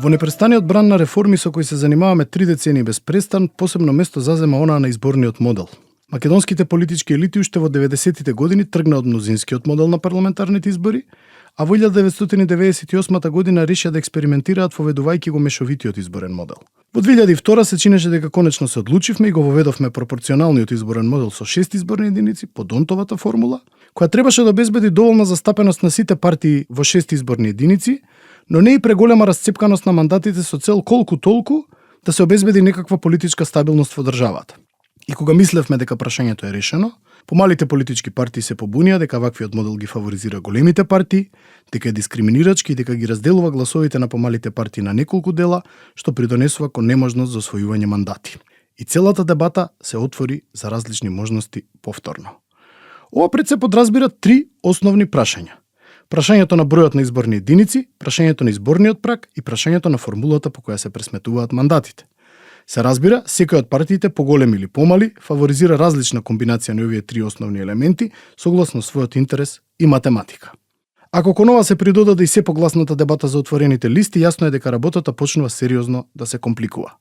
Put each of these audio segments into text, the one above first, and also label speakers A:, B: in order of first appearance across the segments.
A: Во непрестаниот бран на реформи со кои се занимаваме 3 децении без престан, посебно место зазема онаа на изборниот модел. Македонските политички елити уште во 90-тите години тргна од мнозинскиот модел на парламентарните избори, а во 1998 година решија да експериментираат воведувајќи го мешовитиот изборен модел. Во 2002 се чинеше дека конечно се одлучивме и го воведовме пропорционалниот изборен модел со 6 изборни единици по Донтовата формула, која требаше да обезбеди доволна застапеност на сите партии во 6 изборни единици, но не и преголема расцепканост на мандатите со цел колку толку да се обезбеди некаква политичка стабилност во државата. И кога мислевме дека прашањето е решено, помалите политички партии се побунија дека ваквиот модел ги фаворизира големите партии, дека е дискриминирачки и дека ги разделува гласовите на помалите партии на неколку дела, што придонесува кон неможност за освојување мандати. И целата дебата се отвори за различни можности повторно. Ова пред се подразбира 3 основни прашања. Прашањето на бројот на изборни единици, прашањето на изборниот праг и прашањето на формулата по која се пресметуваат мандатите. Се разбира, секој од партиите, поголеми или помали, фаворизира различна комбинација на овие 3 основни елементи, согласно својот интерес и математика. Ако кон ова се придодаде и се погласната дебата за отворените листи, јасно е дека работата почнува сериозно да се компликува.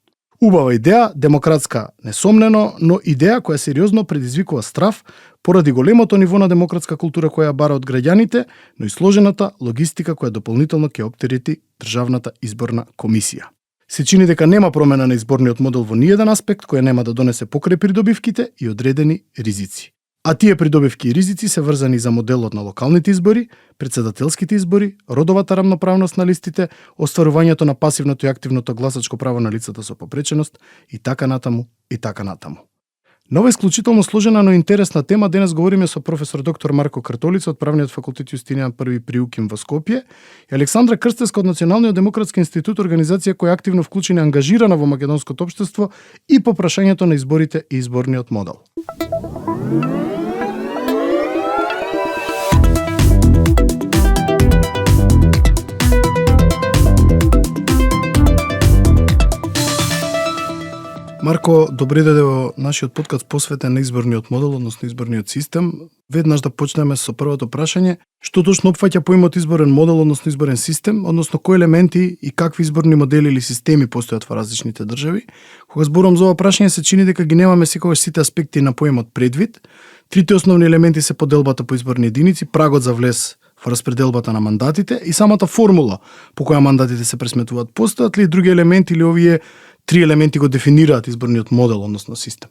A: Убава идеја, демократска несомнено, но идеја која сериозно предизвикува страв поради големото ниво на демократска култура која бара од граѓаните, но и сложената логистика која дополнително ќе оптерети Државната изборна комисија. Се чини дека нема промена на изборниот модел во ниеден аспект која нема да донесе покрај придобивките и одредени ризици. А тие придобивки и ризици се врзани за моделот на локалните избори, председателските избори, родовата рамноправност на листите, остварувањето на пасивното и активното гласачко право на лицата со попреченост и така натаму и така натаму. На ова исклучително сложена, но интересна тема денес говориме со професор доктор Марко Картолица од Правниот факултет Јустинијан I при УКИМ во Скопје и Александра Крстевска од Националниот демократски институт, организација која активно вклучена и ангажирана во македонското општество и по прашањето на изборите и изборниот модел. Марко, добре дојде во нашиот подкаст посветен на изборниот модел, односно изборниот систем. Веднаш да почнеме со првото прашање. Што точно опфаќа поимот изборен модел, односно изборен систем, односно кои елементи и какви изборни модели или системи постојат во различните држави? Кога зборувам за ова прашање, се чини дека ги немаме секогаш сите аспекти на поимот предвид. Трите основни елементи се поделбата по изборни единици, прагот за влез во распределбата на мандатите и самата формула по која мандатите се пресметуваат. Постојат ли други елементи или овие 3 елементи го дефинираат изборниот модел, односно систем?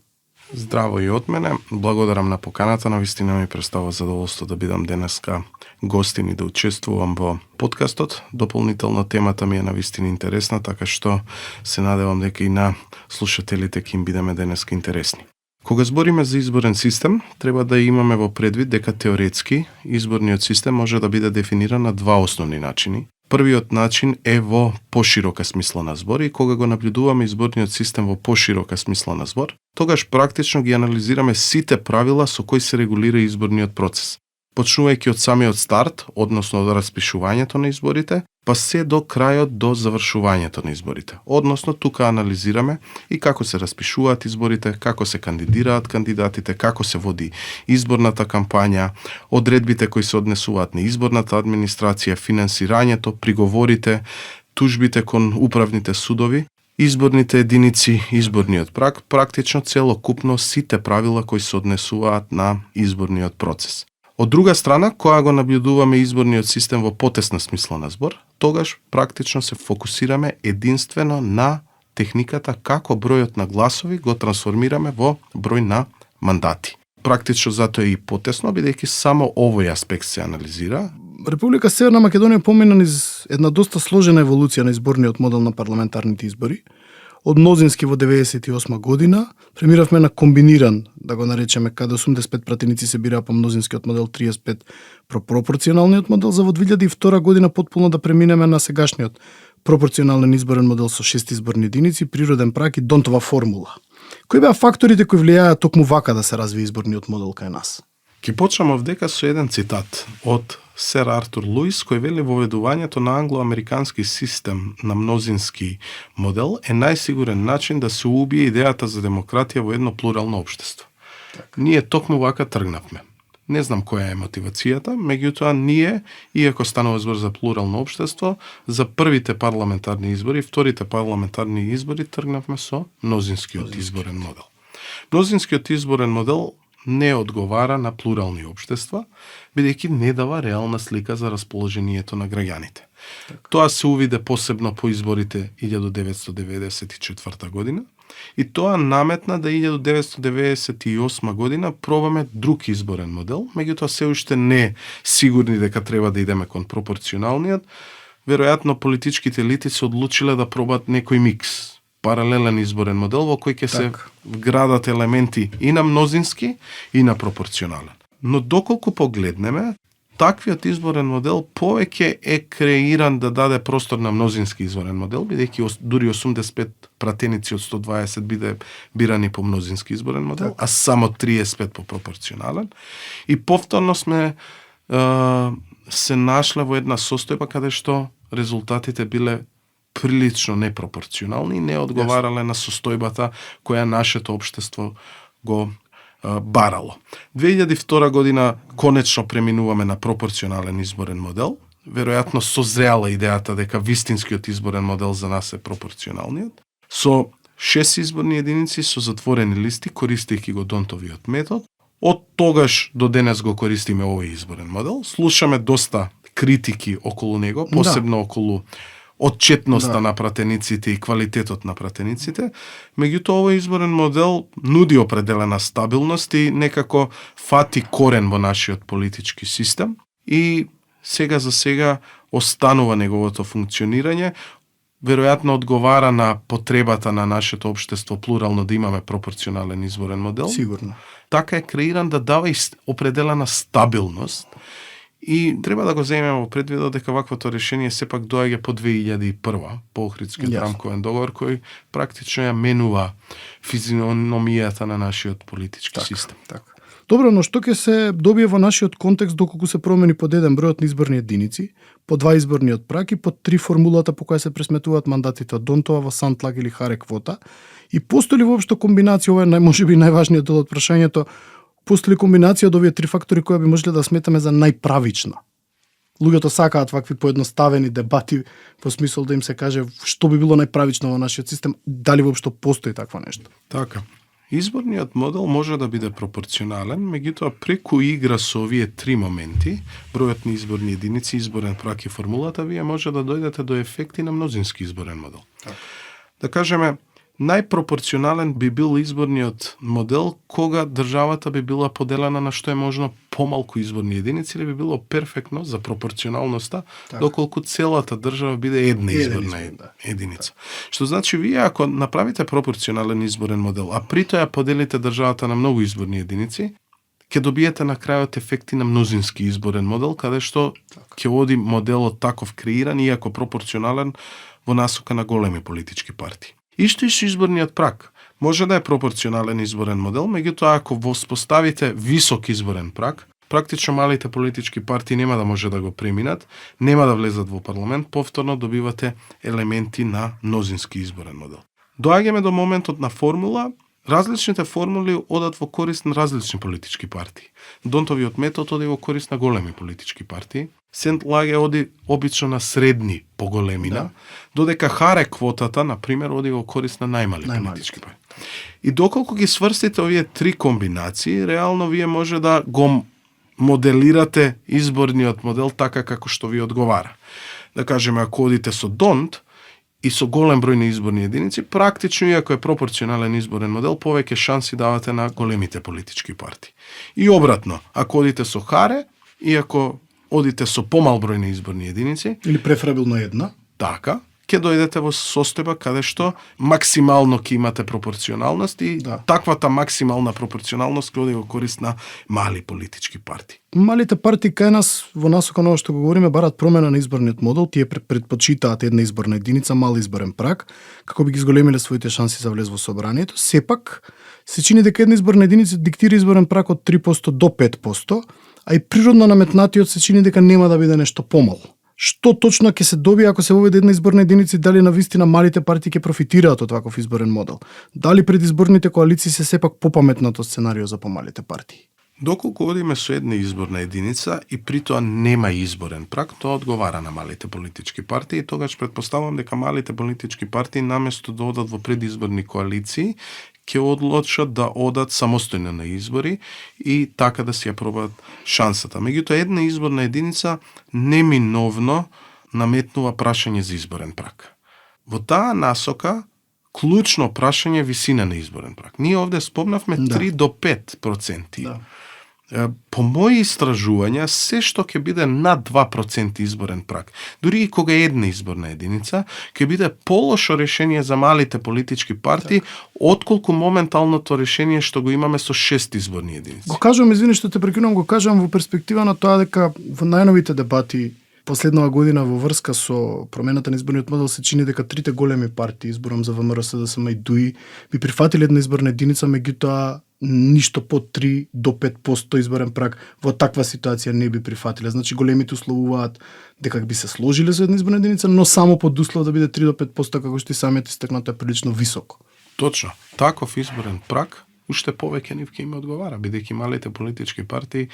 B: Здраво и од мене. Благодарам на поканата. Навистина ми представува задоволство да бидам денеска гостин и да учествувам во подкастот. Дополнително темата ми е навистина интересна, така што се надевам дека и на слушателите ќе им бидеме денеска интересни. Кога збориме за изборен систем, треба да имаме во предвид дека теоретски изборниот систем може да биде дефиниран на 2 основни начини. Првиот начин е во поширока смисла на збор и кога го наблюдуваме изборниот систем во поширока смисла на збор, тогаш практично ги анализираме сите правила со кои се регулира изборниот процес. Почнувајќи од самиот старт, односно од распишувањето на изборите, па се до крајот до завршувањето на изборите. Односно, тука анализираме и како се распишуваат изборите, како се кандидираат кандидатите, како се води изборната кампања, одредбите кои се однесуваат на изборната администрација, финансирањето, приговорите, тужбите кон управните судови, изборните единици, изборниот праг, практично целокупно сите правила кои се однесуваат на изборниот процес. Од друга страна, кога го наблюдуваме изборниот систем во потесна смисла на збор, тогаш практично се фокусираме единствено на техниката како бројот на гласови го трансформираме во број на мандати. Практично затоа е и потесно, бидејќи само овој аспект се анализира.
A: Република Северна Македонија помина низ една доста сложена еволуција на изборниот модел на парламентарните избори. Од мнозински во 98 година премиравме на комбиниран, да го наречеме, каде 85 пратеници се бираа по мнозинскиот модел, 35 пропорционалниот модел, за во 2002 година потполно да преминеме на сегашниот пропорционален изборен модел со 6 изборни единици, природен праг и Донтова формула. Кои беа факторите кои влијаат токму вака да се развие изборниот модел кај нас?
B: Ки почнам овдека со еден цитат од Сер Артур Луис, кој вели воведувањето на англо-американски систем на мнозински модел е најсигурен начин да се убие идејата за демократија во едно плурално општество. Ние токму вака тргнавме. Не знам која е мотивацијата, меѓутоа ние, иако станува збор за плурално општество, за првите парламентарни избори, вторите парламентарни избори тргнавме со мнозинскиот изборен модел. Мнозинскиот изборен модел не одговара на плурални општества, бидејќи не дава реална слика за расположението на граѓаните. Тоа се увиде посебно по изборите 1994 година и тоа наметна да 1998 година пробаме друг изборен модел, меѓутоа се уште не сигурни дека треба да идеме кон пропорционалниот. Веројатно политичките елити се одлучиле да пробат некој микс, паралелен изборен модел во кој ќе се вградат елементи и на мнозински и на пропорционален. Но доколку погледнеме, таквиот изборен модел повеќе е креиран да даде простор на мнозински изборен модел, бидејќи дури 85 пратеници од 120 биде бирани по мнозински изборен модел, а само 35 по пропорционален. И повторно сме се нашле во една состојба каде што резултатите биле прилично непропорционални и не одговарале на состојбата која нашето општество го барало. 2002 година конечно преминуваме на пропорционален изборен модел. Веројатно созреала идејата дека вистинскиот изборен модел за нас е пропорционалниот. Со 6 изборни единици со затворени листи, користејќи го Донтовиот метод. Од тогаш до денес го користиме овој изборен модел. Слушаме доста критики околу него, посебно околу отчетноста на пратениците и квалитетот на пратениците, меѓутоа овој изборен модел нуди определена стабилност и некако фати корен во нашиот политички систем и сега за сега останува неговото функционирање, веројатно одговара на потребата на нашето општество плурално да имаме пропорционален изборен модел.
A: Сигурно.
B: Така е креиран да дава определена стабилност. И треба да го земеме во предвид дека ваквото решение сепак доаѓа по 2001 по Охридскиот рамковен договор кој практично ја менува физиономијата на нашиот политички систем.
A: Така. Добро, но што ќе се добие во нашиот контекст доколку се промени под еден бројот на изборни единици, по 2 изборниот праг и по 3 формулата по која се пресметуваат мандатите од Донтова во Сантлаг или Харе квота? И постои ли воопшто комбинација, ова е можеби најважниот дел од прашањето, постои ли комбинација од овие 3 фактори која би можеле да сметаме за најправична? Луѓето сакаат вакви поедноставени дебати во смисол да им се каже што би било најправично во нашиот систем, дали воопшто постои такво нешто?
B: Така. Изборниот модел може да биде пропорционален, меѓутоа преку игра со овие 3 моменти, бројот на изборни единици, изборен праг и формулата, вие може да дојдете до ефекти на мнозински изборен модел.
A: Так.
B: Да кажеме, најпропорционален би бил изборниот модел кога државата би била поделена на што е можно помалку изборни единици, или би било перфектно за пропорционалноста, доколку целата држава биде една изборна единица. Што значи, вие ако направите пропорционален изборен модел, а при тоа поделите државата на многу изборни единици, ќе добиете на крајот ефекти на мнозински изборен модел, каде што ќе води моделот таков креиран, иако пропорционален, во насока на големи политички партии. Исто и со изборниот праг. Може да е пропорционален изборен модел, меѓутоа ако воспоставите висок изборен праг, практично малите политички партии нема да може да го преминат, нема да влезат во парламент, повторно добивате елементи на мнозински изборен модел. Доаѓаме до моментот на формула. Различните формули одат во корист на различни политички партии. Донтовиот метод оди во корист на големи политички партии. Сантлаг оди обично на средни по големина, додека Харе квотата, например, оди во корист на најмали политички партии. И доколку ги сврстите овие 3 комбинации, реално вие може да го моделирате изборниот модел така како што ви одговара. Да кажеме, ако одите со Донт, и со голем број на изборни единици, практично, иако е пропорционален изборен модел, повеќе шанси давате на големите политички партии. И обратно, ако одите со Харе, иако одите со помал број на изборни единици,
A: или преферабилно една,
B: така, ќе дојдете во состојба каде што максимално ќе имате пропорционалност и таквата максимална пропорционалност ќе оди во корист на мали политички партии.
A: Малите партии кај нас во насока на ова што го говориме барат промена на изборниот модел, тие предпочитаат една изборна единица, мал изборен праг, како би ги зголемиле своите шанси за влез во собранието. Сепак се чини дека една изборна единица диктира изборен праг од 3% до 5%, а и природно наметнатиот се чини дека нема да биде нешто помал. Што точно ќе се добие ако се воведе една изборна единица и дали навистина малите партии ќе профитираат од ваков изборен модел? Дали предизборните коалиции се сепак попаметното сценарио за помалите партии?
B: Доколку одиме со една изборна единица и при тоа нема изборен праг, тоа одговара на малите политички партии и тогаш предпоставам дека малите политички партии наместо да одат во предизборни коалиции, ќе одлучат да одат самостојно на избори и така да си ја пробат шансата. Меѓутоа, една изборна единица неминовно наметнува прашање за изборен праг. Во таа насока, клучно прашање е висина на изборен праг. Ние овде спомнавме 3 до 5%.
A: Да.
B: По мои истражувања, се што ќе биде над 2% изборен праг, дури и кога е една изборна единица, ќе биде полошо решение за малите политички партии, отколку моменталното решение што го имаме со 6 изборни единици.
A: Го кажувам, извини што те прекинувам, го кажувам во перспектива на тоа дека во најновите дебати последнава година во врска со промената на изборниот модел се чини дека трите големи партии, изборам за ВМРО, СДСМ и ДУИ, би прифатиле една изборна единица, меѓутоа ништо под 3 до 5% изборен праг во таква ситуација не би прифатиле. Значи големите условуваат дека би се сложиле со една изборна единица, но само под услов да биде 3 до 5%, како што и самиот истакнато е прилично високо.
B: Точно. Таков изборен праг уште повеќе нив ќе им одговара, бидејќи малите политички партии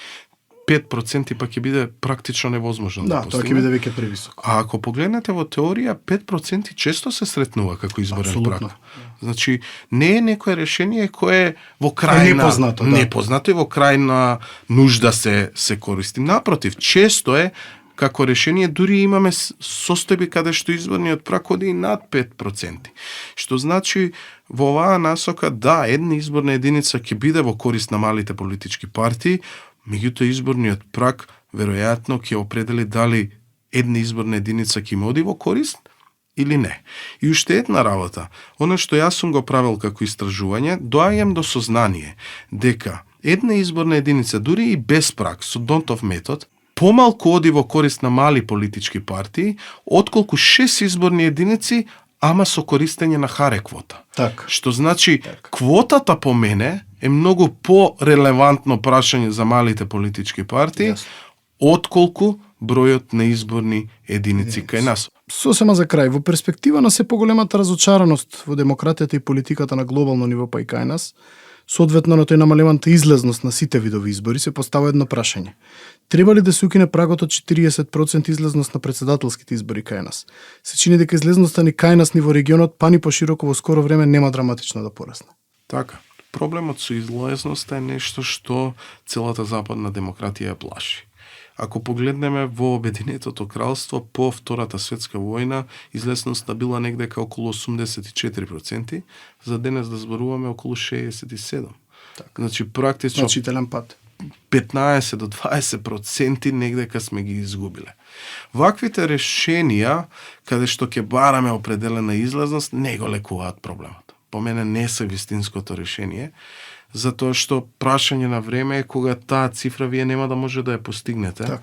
B: 5% па ќе биде практично невозможно да постигне.
A: Да, тоа ќе биде веќе превисоко.
B: А ако погледнете во теорија, 5% често се сретнува како изборен
A: Апсолутно.
B: праг. Значи, не е некое решение кое е во крајна непознато и во крајна нужда се користи. Напротив, често е како решение, дури имаме состојби каде што изборниот праг оди и над 5%. Што значи, во оваа насока, да, една изборна единица ќе биде во корист на малите политички партии, меѓутоа изборниот праг веројатно ќе определи дали една изборна единица ќе им оди во корист или не. И уште една работа, она што јас сум го правил како истражување, доаѓам до сознание дека една изборна единица, дури и без праг, со Д'Ондтов метод, помалку оди во корист на мали политички партии, отколку 6 изборни единици, ама со користење на харе квота.
A: Так.
B: Што значи, квотата по мене е многу по-релевантно прашање за малите политички партии, отколку бројот на изборни единици кај нас.
A: Сосема за крај, во перспектива на се поголемата разочараност во демократијата и политиката на глобално ниво па и кај нас, соодветно на тој намалената излезност на сите видови избори, се постава едно прашање. Треба ли да се укине прагот од 40% излезност на председателските избори кај нас? Се чини дека излезноста ни кај нас ни во регионот, па ни пошироко во скоро време нема драматично да порасне.
B: Така. Проблемот со излезноста е нешто што целата западна демократија ја плаши. Ако погледнеме во Обединетото кралство по Втората светска војна, излезноста била негдека околу 84%, за денес да зборуваме околу 67%.
A: Така.
B: Значи практично
A: Значителен пат.
B: 15 до 20% негдека сме ги изгубиле. Ваквите решенија, каде што ќе бараме определена излезност, не го лекуваат проблемот. По мене не се вистинското решение, затоа што прашање на време е кога таа цифра вие нема да може да ја постигнете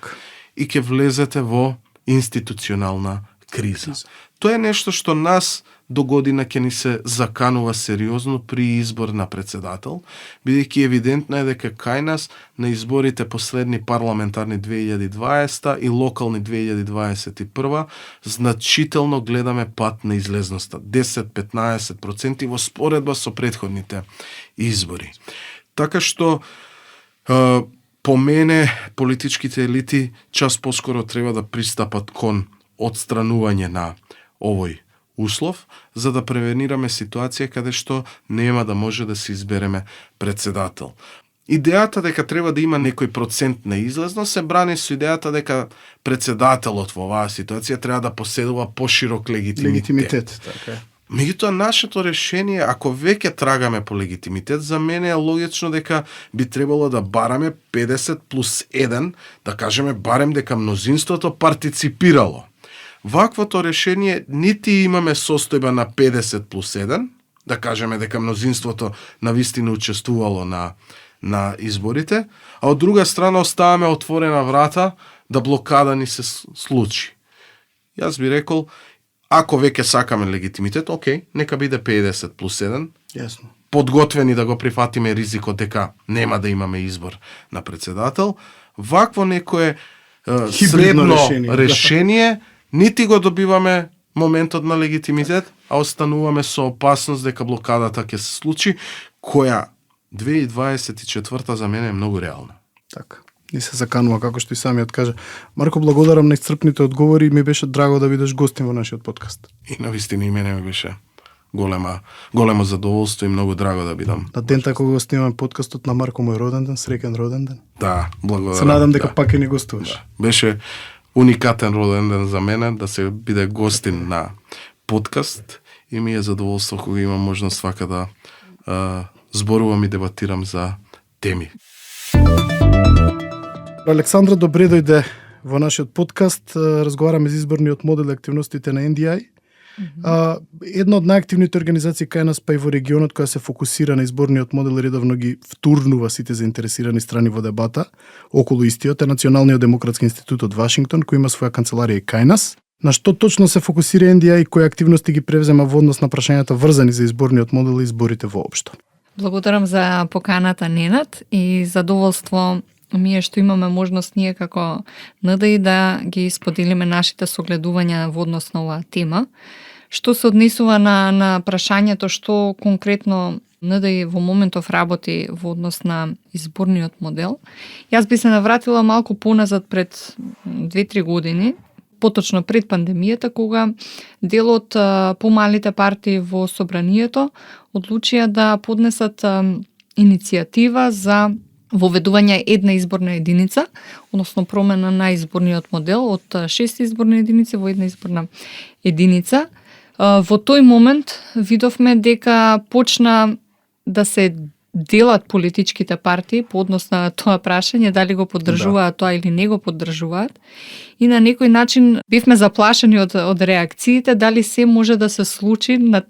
B: и ќе влезете во институционална криза. Тоа е нешто што нас до година ќе ни се заканува сериозно при избор на председател, бидејќи евидентно е дека кај нас на изборите последни парламентарни 2020 и локални 2021 значително гледаме пат на излезноста, 10-15% во споредба со претходните избори. Така што по мене политичките елити час поскоро треба да пристапат кон отстранување на овој услов, за да превенираме ситуација каде што нема да може да се избереме председател. Идејата дека треба да има некој процент на излезност се брани со идејата дека председателот во оваа ситуација треба да поседува поширок легитимитет.
A: Така е.
B: Меѓутоа, нашето решение, ако веќе трагаме по легитимитет, за мене е логично дека би требало да бараме 50+1, да кажеме барем дека мнозинството партиципирало. Ваквото решение нити имаме состојба на 50+1, да кажеме дека мнозинството навистина учествувало на изборите, а од друга страна оставаме отворена врата да блокада ни се случи. Јас би рекол, ако веќе сакаме легитимитет, окей, нека биде 50+1.
A: Јасно.
B: Подготвени да го прифатиме ризикот дека нема да имаме избор на председател. Вакво некое средно решение нити го добиваме моментот на легитимитет, а остануваме со опасност дека блокадата ќе се случи, која 2024 за мене е многу реална.
A: Така. И се заканува, како што и самиот кажа. Марко, благодарам на исцрпните одговори и ми беше драго да бидеш гостин во нашиот подкаст.
B: И навистина и мене ми беше големо задоволство и многу драго да бидам.
A: На ден така го снимаме подкастот на Марко, мој роден ден, среќен роден ден.
B: Да, благодарам.
A: Се надам дека пак ќе ни гостуваш.
B: Да. Беше уникатен роден ден за мене да се биде гостин на подкаст и ми е задоволство кога имам можност вака да зборувам и дебатирам за теми.
A: Александра, добре дојде во нашиот подкаст. Разговараме за изборниот модел и активностите на NDI. Една од најактивните организации кај нас, па и во регионот, која се фокусира на изборниот модел, редовно ги втурнува сите заинтересирани страни во дебата околу истиот, е Националниот демократски институт од Вашингтон, кој има своја канцеларија и кај нас. На што точно се фокусира NDI и кои активности ги превзема во однос на прашањата врзани за изборниот модел и изборите воопшто?
C: Благодарам за поканата, Ненад, и задоволство ми е што имаме можност ние како НДИ да ги споделиме нашите согледувања во однос на оваа тема. Што се однесува на прашањето што конкретно НДИ во моментов работи во однос на изборниот модел, јас би се навратила малку поназад пред 2-3 години, поточно пред пандемијата, кога дел од помалите партии во собранието одлучија да поднесат иницијатива за воведување една изборна единица, односно промена на изборниот модел од 6 изборни единици во една изборна единица. Во тој момент видовме дека почна да се делат политичките партии по однос на тоа прашање, дали го поддржуваат тоа или не го поддржуваат. И на некој начин бевме заплашени од реакциите, дали се може да се случи на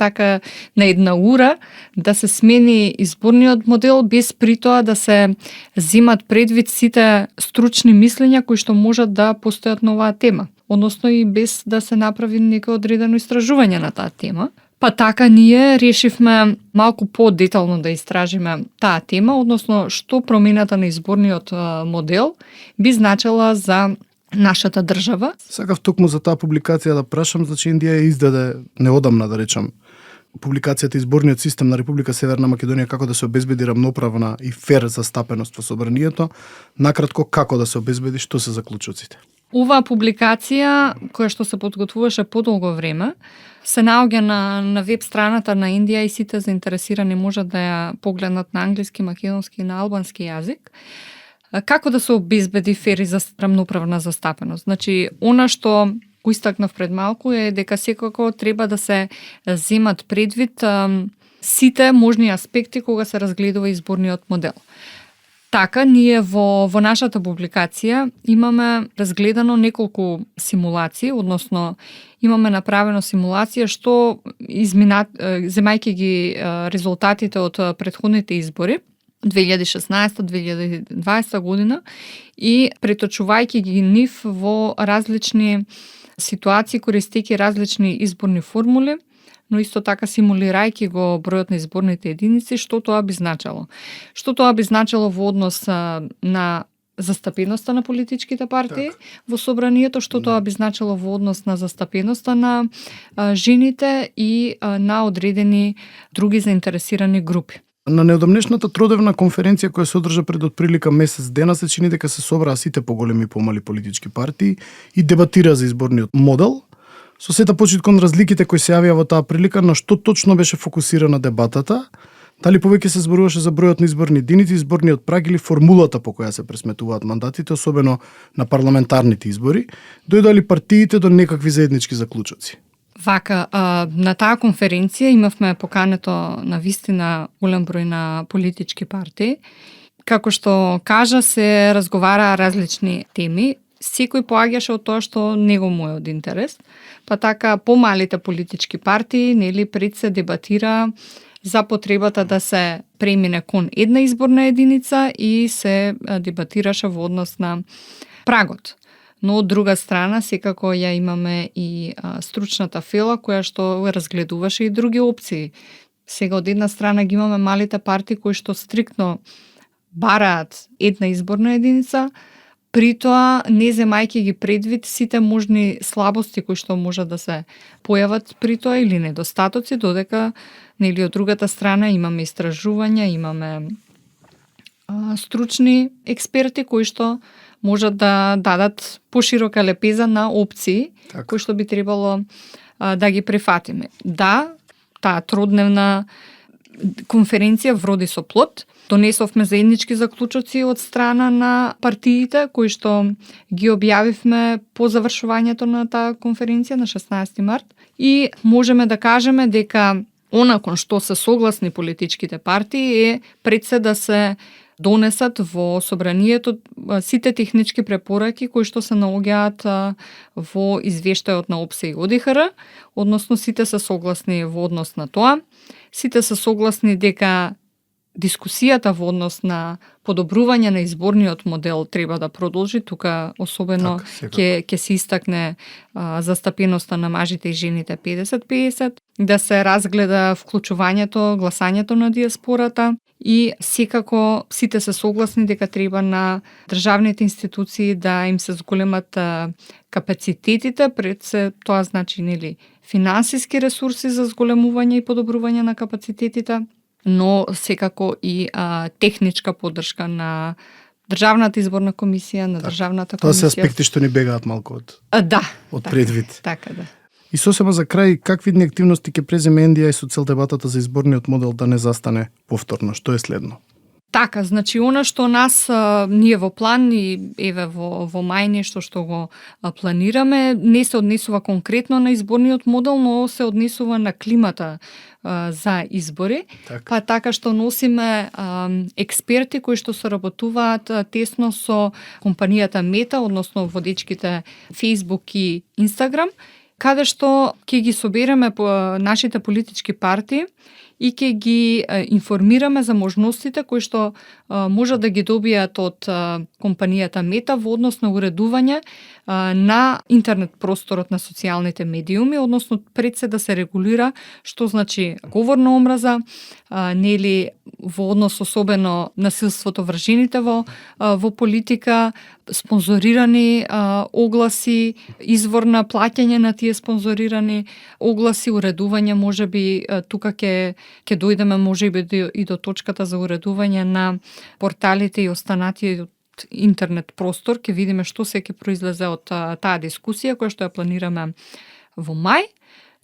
C: една ура да се смени изборниот модел без при тоа да се земат предвид сите стручни мислења кои што можат да постојат на оваа тема, односно и без да се направи некој одредено истражување на таа тема. Па така ние решивме малку по-детално да истражиме таа тема, односно што промената на изборниот модел би значела за нашата држава.
A: Сакав токму за таа публикација да прашам, значи NDI издаде неодамна, да речам, публикацијата Изборниот систем на Република Северна Македонија, како да се обезбеди рамноправна и фер застапеност во собранието. Накратко, како да се обезбеди, што се заклучоците?
C: Оваа публикација, која што се подготвуваше подолго време, се наоѓа на веб страната на NDI и сите заинтересирани можат да ја погледнат на англиски, македонски и на албански јазик. Како да се обезбеди фер и рамноправна застапеност? Значи, она што го истакнав пред малку е дека секако треба да се земат предвид сите можни аспекти кога се разгледува изборниот модел. Така, ние во нашата публикација имаме разгледано неколку симулации, односно имаме направено симулација што земајќи ги резултатите од претходните избори 2016-2020 година и преточувајќи ги нив во различни ситуации, користејќи различни изборни формули, но исто така симулирајќи го бројот на изборните единици, што тоа би значело. Што тоа би значело во однос на застапеноста на политичките партии во собранието, што тоа би значело во однос на застапеноста на жените и на одредени други заинтересирани групи.
A: На неодамнешната тродневна конференција која се одржа пред отприлика месец дена се чини дека се собраа сите поголеми и помали политички партии и дебатираа за изборниот модел. Со сета почит кон разликите кои се јавија во таа прилика, на што точно беше фокусирана дебатата? Дали повеќе се зборуваше за бројот на изборни единици, изборниот праг или формулата по која се пресметуваат мандатите, особено на парламентарните избори, дојдоа партиите до некакви заеднички заклучоци?
C: Вака, на таа конференција имавме покането на вистина голем број на политички партии. Како што кажа, се разговараа различни теми. Секој поаѓаше од тоа што него му е од интерес. Па така, помалите политички партии, пред се дебатира за потребата да се премине кон една изборна единица и се дебатираше во однос на прагот. Но од друга страна, секако ја имаме и стручната фела која што разгледуваше и други опции. Сега од една страна ги имаме малите партии кои што стриктно бараат една изборна единица, при тоа не земајќи ги предвид сите можни слабости кои што можат да се појават при тоа или недостатоци, додека од другата страна имаме истражувања, имаме стручни експерти кои што можат да дадат поширока лепеза на опции кои што би требало да ги прифатиме. Да, таа тродневна конференција вроди со плод. Донесовме заеднички заклучоци од страна на партиите кои што ги објавивме по завршувањето на таа конференција на 16 март и можеме да кажеме дека она кон што се согласни политичките партии е пред се да се донесат во собранието сите технички препораки кои што се наоѓаат во извештајот на ОПСЕ и ОДИХР, односно сите се согласни во однос на тоа. Сите се согласни дека дискусијата во однос на подобрување на изборниот модел треба да продолжи. Тука особено ќе се истакне застапеноста на мажите и жените 50-50, да се разгледа вклучувањето, гласањето на диаспората и секако сите се согласни дека треба на државните институции да им се зголемат капацитетите, пред се тоа значи нели финансиски ресурси за зголемување и подобрување на капацитетите, но секако и техничка поддршка на Државната изборна комисија, на Државната комисија.
A: Тоа се аспекти што ни бегаат малку од предвид.
C: Така да.
A: И сосема за крај, какви дни активности ќе преземе NDI со цел дебатата за изборниот модел да не застане повторно? Што е следно?
C: Така, значи она што нас ние во план и еве во мај нешто што го планираме, не се однесува конкретно на изборниот модел, но се однесува на климата за избори. Па така што носиме експерти кои што соработуваат тесно со компанијата Мета, односно водечките Facebook и Instagram, каде што ќе ги собереме по нашите политички партии и ќе ги информираме за можностите кои што можат да ги добијат од компанијата Мета во однос на уредување на интернет просторот на социјалните медиуми, односно пред се да се регулира што значи говор на омраза, нели во однос особено насилството врз жените во политика, спонзорирани огласи, извор на плаќање на тие спонзорирани огласи, уредување, можеби тука ќе дојдеме можеби и до точката за уредување на порталите и останатиот интернет простор, ќе видиме што се ќе произлезе од таа дискусија која што ја планираме во мај.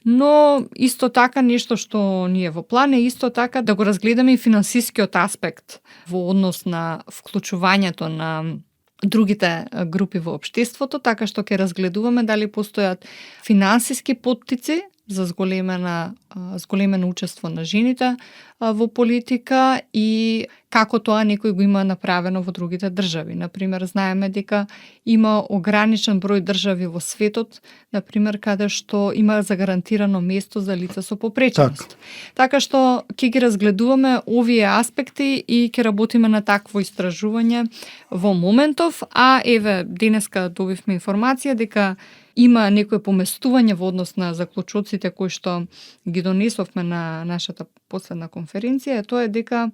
C: Но исто така нешто што ние во план е исто така да го разгледаме и финансискиот аспект во однос на вклучувањето на другите групи во општеството, така што ќе разгледуваме дали постојат финансиски поттици за зголемено учество на жените во политика и како тоа некој го има направено во другите држави. Например, знаеме дека има ограничен број држави во светот, например, каде што има загарантирано место за лица со попреченост. Така што ќе ги разгледуваме овие аспекти и ќе работиме на такво истражување во моментов, а еве денеска добивме информација дека има некое поместување во однос на заклучоците кои што ги донесовме на нашата последна конференција, тоа е дека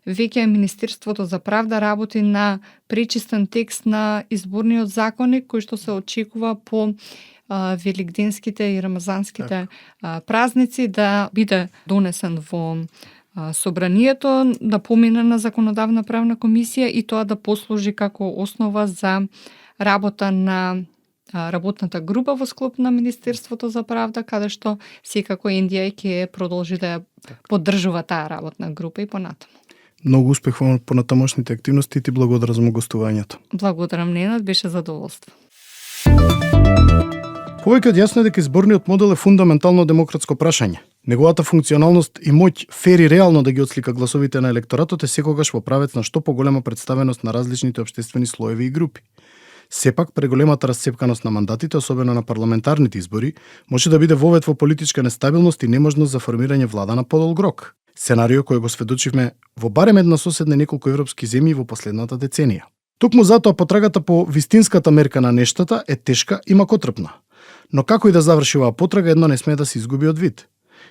C: веќе Министерството за правда работи на пречистен текст на изборниот законник кој што се очекува по великденските и рамазанските празници да биде донесен во собранието, да помине на законодавна правна комисија и тоа да послужи како основа за работа на работната група во склоп на Министерството за правда, каде што секако NDI ќе продолжи да ја поддржува таа работна група и понатаму.
A: Многу успех во понатамошните активности и ти благодарам за гостувањето.
C: Благодарам, Ненад, беше задоволство.
A: Повеќе од јасно е дека изборниот модел е фундаментално демократско прашање. Неговата функционалност и моќ фери реално да ги отслика гласовите на електоратот е секогаш во правец на што поголема представеност на различните општествени слоеви и групи. Сепак, преголемата расцепканост на мандатите, особено на парламентарните избори, може да биде вовет во политичка нестабилност и неможност за формирање влада на подолг рок. Сценарио кој го сведочивме во барем една соседна неколку европски земји во последната деценија. Токму затоа потрагата по вистинската мерка на нештата е тешка и макотрпна. Но како и да заврши оваа потрага, едно не смее да се изгуби од вид.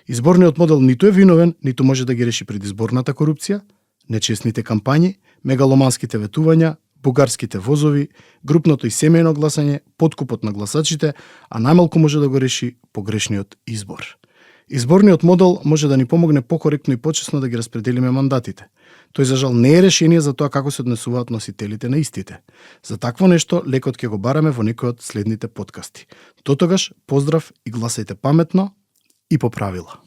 A: Изборниот модел ниту е виновен, ниту може да ги реши предизборната корупција, нечесните кампањи, мегаломанските ветувања, бугарските возови, групното и семејно гласање, подкупот на гласачите, а најмалку може да го реши погрешниот избор. Изборниот модел може да ни помогне покоректно и почесно да ги распределиме мандатите. Тој за жал не е решение за тоа како се однесуваат носителите на истите. За такво нешто лекот ќе го бараме во некој од следните подкасти. Дотогаш, поздрав и гласајте паметно и по правила.